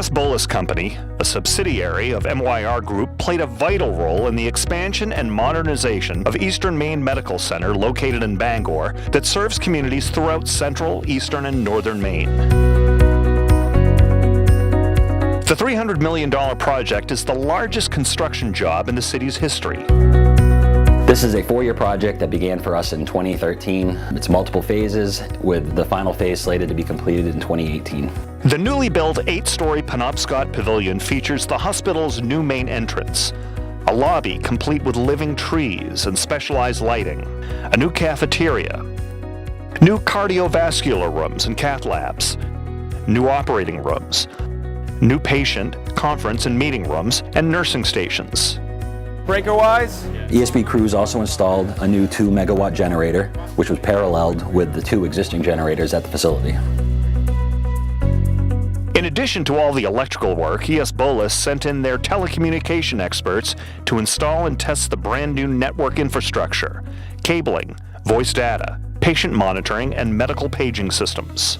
ES Boulos Company, a subsidiary of MYR Group, played a vital role in the expansion and modernization of Eastern Maine Medical Center located in Bangor that serves communities throughout central, eastern, and northern Maine. The $300 million project is the largest construction job in the city's history. This is a 4-year project that began for us in 2013. It's multiple phases, with the final phase slated to be completed in 2018. The newly built 8-story Penobscot Pavilion features the hospital's new main entrance, a lobby complete with living trees and specialized lighting, a new cafeteria, new cardiovascular rooms and cath labs, new operating rooms, new patient, conference and meeting rooms, and nursing stations. Breaker-wise? ESB crews also installed a new 2-megawatt generator, which was paralleled with the 2 existing generators at the facility. In addition to all the electrical work, ES Boulos sent in their telecommunication experts to install and test the brand new network infrastructure, cabling, voice data, patient monitoring, and medical paging systems.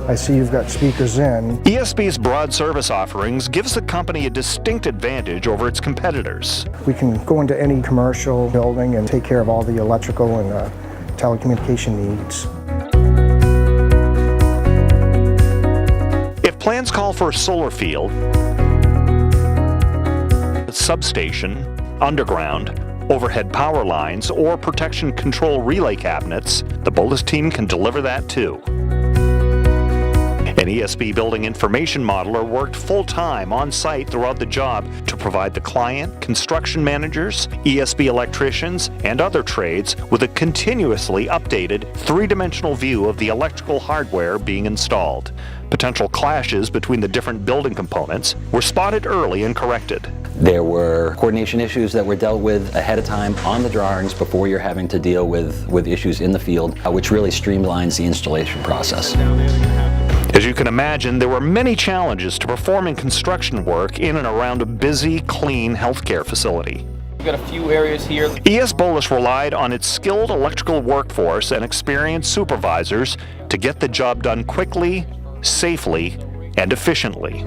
I see you've got speakers in. ESB's broad service offerings gives the company a distinct advantage over its competitors. We can go into any commercial building and take care of all the electrical and telecommunication needs. If plans call for a solar field, a substation, underground, overhead power lines, or protection control relay cabinets, the Boulos team can deliver that too. An ESB building information modeler worked full-time on-site throughout the job to provide the client, construction managers, ESB electricians, and other trades with a continuously updated 3-dimensional view of the electrical hardware being installed. Potential clashes between the different building components were spotted early and corrected. There were coordination issues that were dealt with ahead of time on the drawings before you're having to deal with issues in the field, which really streamlines the installation process. As you can imagine, there were many challenges to performing construction work in and around a busy, clean healthcare facility. We've got a few areas here. ES Boulos relied on its skilled electrical workforce and experienced supervisors to get the job done quickly, safely, and efficiently.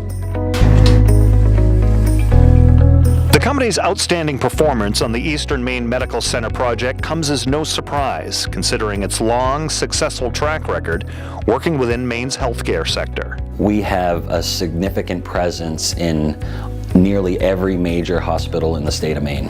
The company's outstanding performance on the Eastern Maine Medical Center project comes as no surprise, considering its long, successful track record working within Maine's healthcare sector. We have a significant presence in nearly every major hospital in the state of Maine.